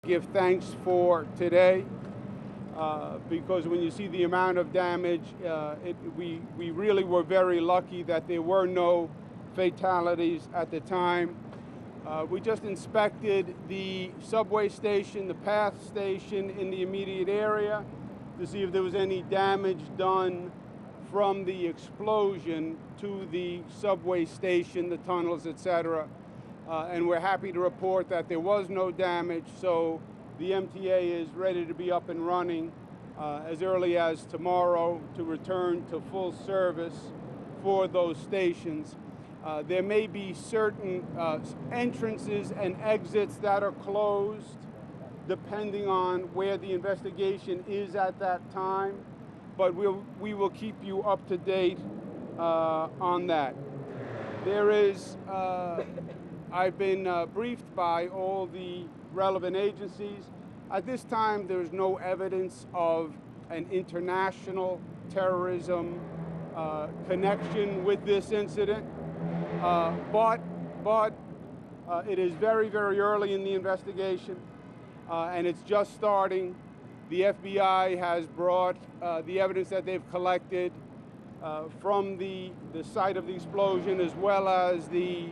Give thanks for today because when you see the amount of damage, we really were very lucky that there were no fatalities at the time. We just inspected the subway station, the PATH station in the immediate area to see if there was any damage done from the explosion to the subway station, the tunnels, etc. And we're happy to report that there was no damage, so the MTA is ready to be up and running as early as tomorrow to return to full service for those stations. There may be certain entrances and exits that are closed depending on where the investigation is at that time, but we will keep you up to date on that. There is, I've been briefed by all the relevant agencies. At this time, there's no evidence of an international terrorism connection with this incident. But it is very, very early in the investigation, and it's just starting. The FBI has brought the evidence that they've collected from the site of the explosion, as well as the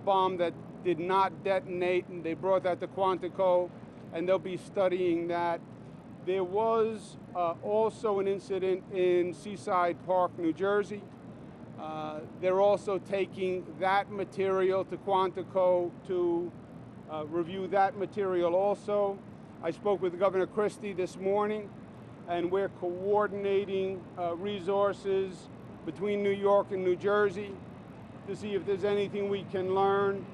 bomb that did not detonate, and they brought that to Quantico, and they'll be studying that. There was also an incident in Seaside Park, New Jersey. They're also taking that material to Quantico to review that material also. I spoke with Governor Christie this morning, and we're coordinating resources between New York and New Jersey to see if there's anything we can learn.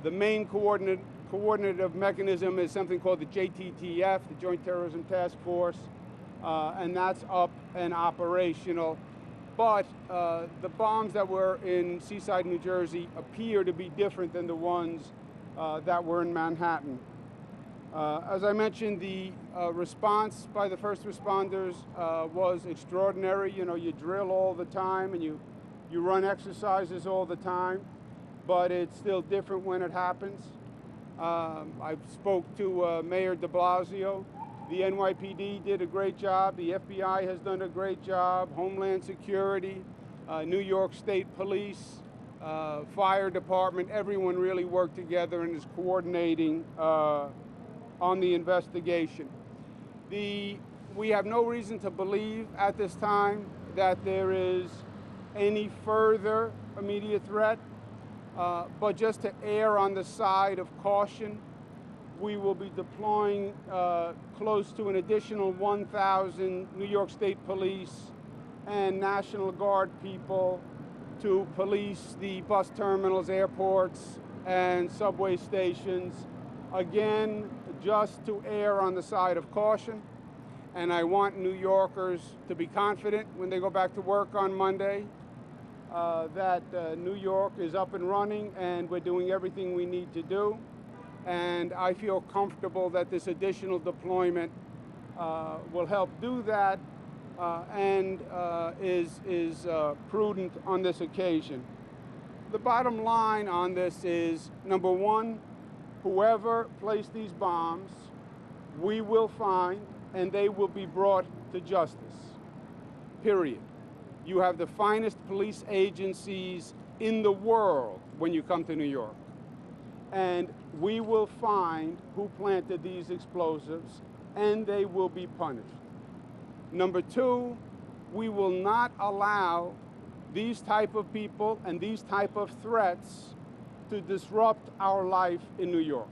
The main coordinative mechanism is something called the JTTF, the Joint Terrorism Task Force, and that's up and operational. But the bombs that were in Seaside, New Jersey appear to be different than the ones that were in Manhattan. As I mentioned, the response by the first responders was extraordinary. You know, you drill all the time and you run exercises all the time, but it's still different when it happens. I spoke to Mayor de Blasio. The NYPD did a great job. The FBI has done a great job. Homeland Security, New York State Police, Fire Department, everyone really worked together and is coordinating on the investigation. We have no reason to believe at this time that there is any further immediate threat, but just to err on the side of caution, we will be deploying close to an additional 1,000 New York State Police and National Guard people to police the bus terminals, airports, and subway stations. Again, just to err on the side of caution. And I want New Yorkers to be confident when they go back to work on Monday that New York is up and running and we're doing everything we need to do. And I feel comfortable that this additional deployment will help do that and is prudent on this occasion. The bottom line on this is, number one, whoever placed these bombs, we will find and they will be brought to justice, period. You have the finest police agencies in the world when you come to New York. And we will find who planted these explosives, and they will be punished. Number two, we will not allow these type of people and these type of threats to disrupt our life in New York.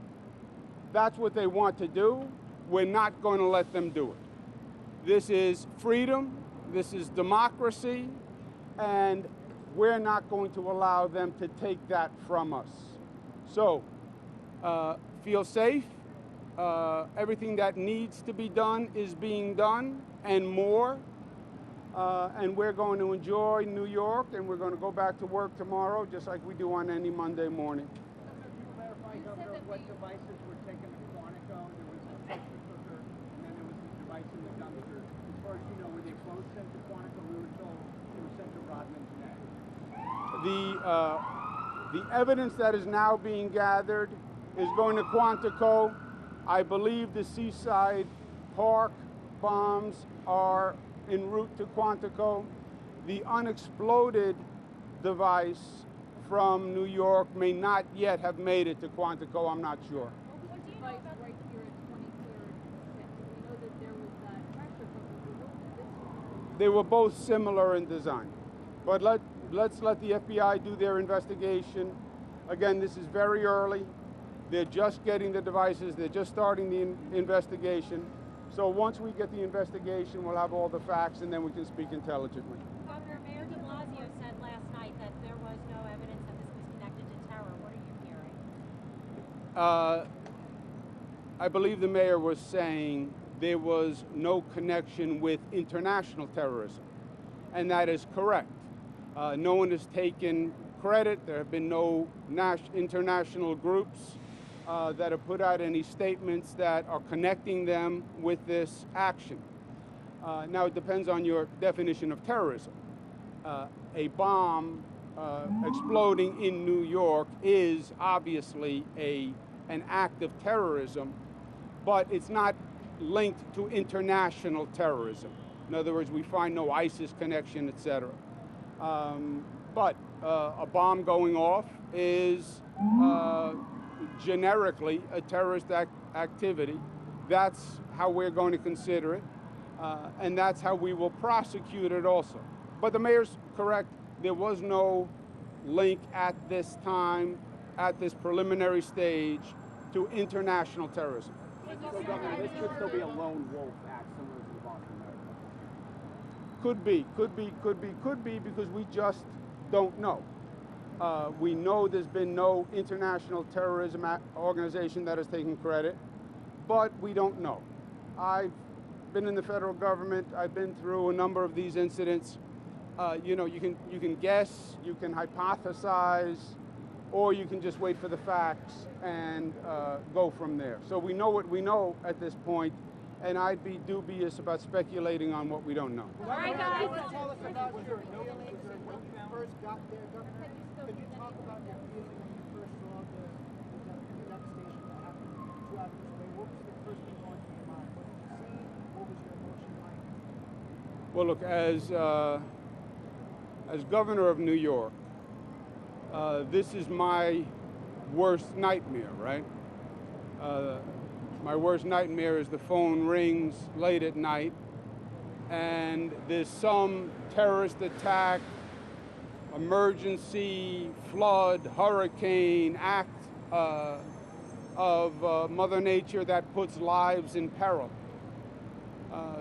That's what they want to do. We're not going to let them do it. This is freedom, this is democracy, and we're not going to allow them to take that from us. So, feel safe. Everything that needs to be done is being done, and more. And we're going to enjoy New York, and we're going to go back to work tomorrow, just like we do on any Monday morning. Could you clarify, Governor, what devices were taken to Quantico? There was a pressure cooker, and then there was the device in the dumpster. As far as you know, were they both sent to Quantico? We were told they were sent to Rodman today. The evidence that is now being gathered is going to Quantico. I believe the Seaside Park bombs are en route to Quantico. The unexploded device from New York may not yet have made it to Quantico. I'm not sure. What do you know about right here at 23rd? We know that there was that pressure, but we know that this one. They were both similar in design. But let's let the FBI do their investigation. Again, this is very early. They're just getting the devices. They're just starting the investigation. So once we get the investigation, we'll have all the facts, and then we can speak intelligently. Governor, Mayor de Blasio said last night that there was no evidence that this was connected to terror. What are you hearing? I believe the mayor was saying there was no connection with international terrorism, and that is correct. No one has taken credit. There have been no international groups that have put out any statements that are connecting them with this action. Now, it depends on your definition of terrorism. A bomb exploding in New York is obviously an act of terrorism, but it's not linked to international terrorism. In other words, we find no ISIS connection, etc. But a bomb going off is generically a terrorist activity. That's how we're going to consider it, and that's how we will prosecute it also. But the mayor's correct. There was no link at this time, at this preliminary stage, to international terrorism. So, Governor, this could still be a lone wolf act similar to the Boston Marathon. Could be, because we just don't know. We know there's been no international terrorism organization that has taken credit, but we don't know. I've been in the federal government. I've been through a number of these incidents. You can guess, you can hypothesize, or you can just wait for the facts and go from there. So we know what we know at this point, and I'd be dubious about speculating on what we don't know. All right, guys. Tell us about your feelings when you first got there, Governor. Could you talk about your feelings when you first saw the devastation that happened 2 hours away? What was the first thing going through your mind? What did you see? What was your emotion like? Well, look, as governor of New York, this is my worst nightmare, right? My worst nightmare is the phone rings late at night and there's some terrorist attack, emergency, flood, hurricane act of Mother Nature that puts lives in peril.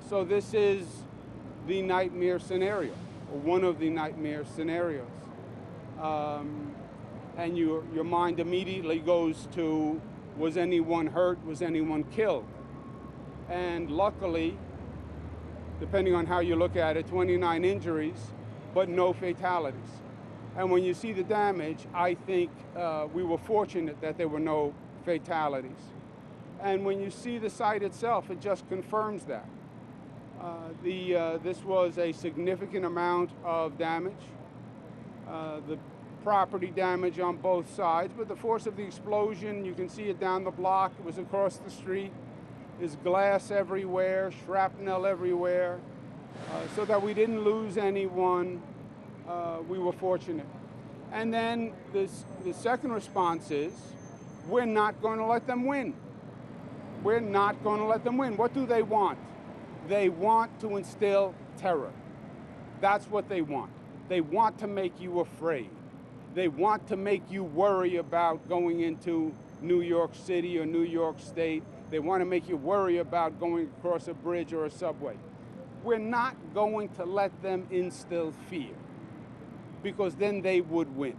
So this is the nightmare scenario, or one of the nightmare scenarios. And your mind immediately goes to, was anyone hurt? Was anyone killed? And luckily, depending on how you look at it, 29 injuries, but no fatalities. And when you see the damage, I think we were fortunate that there were no fatalities. And when you see the site itself, it just confirms that. This was a significant amount of damage. The property damage on both sides, but the force of the explosion, you can see it down the block, it was across the street. There's glass everywhere, shrapnel everywhere. So that we didn't lose anyone, we were fortunate. And then the second response is, we're not going to let them win. We're not going to let them win. What do they want? They want to instill terror. That's what they want. They want to make you afraid. They want to make you worry about going into New York City or New York State. They want to make you worry about going across a bridge or a subway. We're not going to let them instill fear, because then they would win.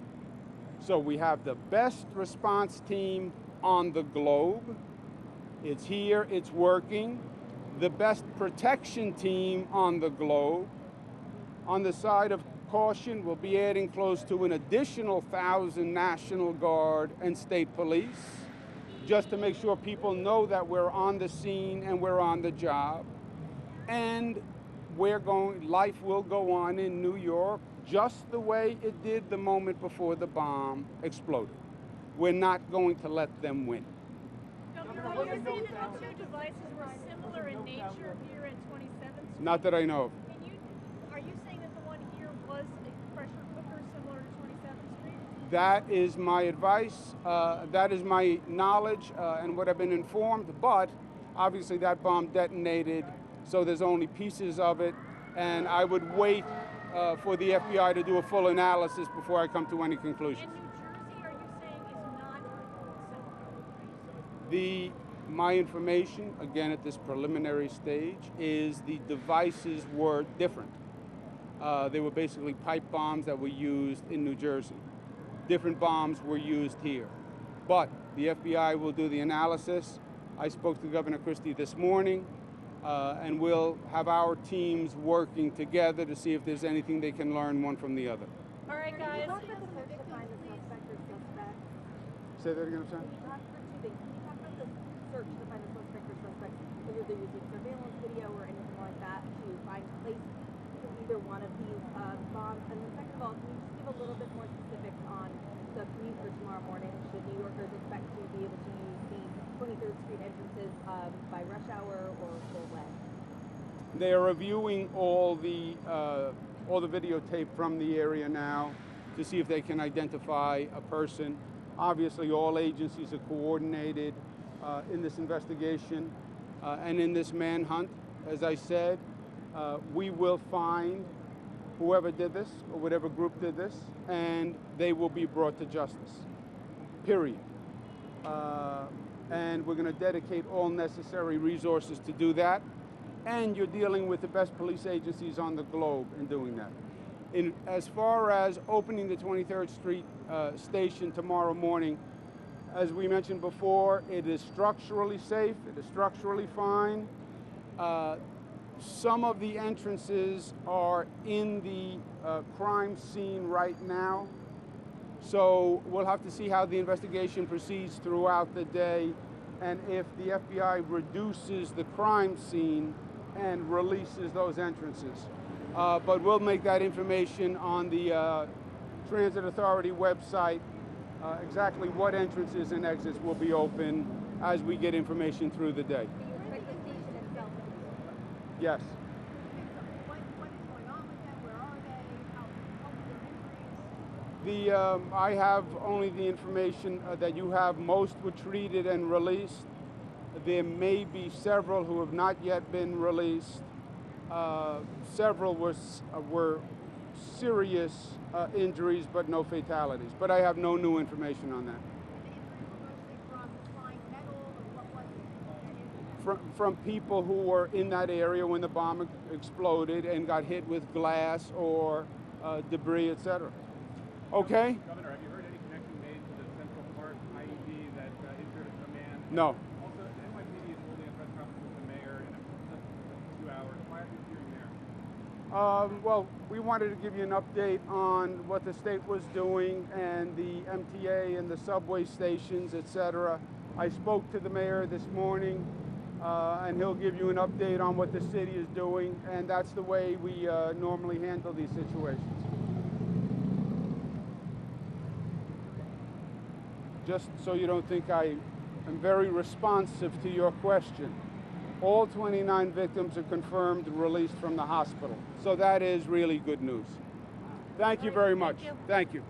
So we have the best response team on the globe. It's here, it's working. The best protection team on the globe. On the side of caution, we'll be adding close to an additional 1,000 National Guard and state police, just to make sure people know that we're on the scene and we're on the job. And life will go on in New York just the way it did the moment before the bomb exploded. We're not going to let them win. Are you saying that the two devices were similar in nature here at 27th Street? Not that I know of. Are you saying that the one here was a pressure cooker similar to 27th Street? That is my advice. That is my knowledge and what I've been informed. But obviously that bomb detonated, so there's only pieces of it. And I would wait for the FBI to do a full analysis before I come to any conclusions. And New Jersey, are you saying, is not similar? My information, again at this preliminary stage, is the devices were different. They were basically pipe bombs that were used in New Jersey. Different bombs were used here. But the FBI will do the analysis. I spoke to Governor Christie this morning, and we'll have our teams working together to see if there's anything they can learn one from the other. All right, guys. Say that again, I'm sorry? Can you talk about the search to find the suspect or suspects, whether they're using surveillance video or anything like that to find place to either one of these bombs? And then second of all, can you just give a little bit more specifics on the commute for tomorrow morning? Should New Yorkers expect to be able to use the 23rd Street entrances by rush hour or full way? They are reviewing all the videotape from the area now to see if they can identify a person. Obviously, all agencies are coordinated in this investigation and in this manhunt. As I said, we will find whoever did this or whatever group did this, and they will be brought to justice, period. And we're going to dedicate all necessary resources to do that. And you're dealing with the best police agencies on the globe in doing that. As far as opening the 23rd Street station tomorrow morning, as we mentioned before, it is structurally safe, it is structurally fine. Some of the entrances are in the crime scene right now, so we'll have to see how the investigation proceeds throughout the day, and if the FBI reduces the crime scene and releases those entrances. But we'll make that information on the Transit Authority website, exactly what entrances and exits will be open as we get information through the day. Yes. What is going on with them? Where are they? How many injuries? I have only the information that you have. Most were treated and released. There may be several who have not yet been released. Several were serious injuries, but no fatalities. But I have no new information on that. From people who were in that area when the bomb exploded and got hit with glass or debris, etc. Okay? Governor, have you heard any connection made to the Central Park IED that injured a man? No. Also, the NYC is holding a press conference with the mayor in a 2 hours. Why are you hearing there? Well, we wanted to give you an update on what the state was doing and the MTA and the subway stations, etc. I spoke to the mayor this morning, and he'll give you an update on what the city is doing, and that's the way we normally handle these situations. Just so you don't think I am very responsive to your question, all 29 victims are confirmed released from the hospital. So that is really good news. Thank you very much. Thank you.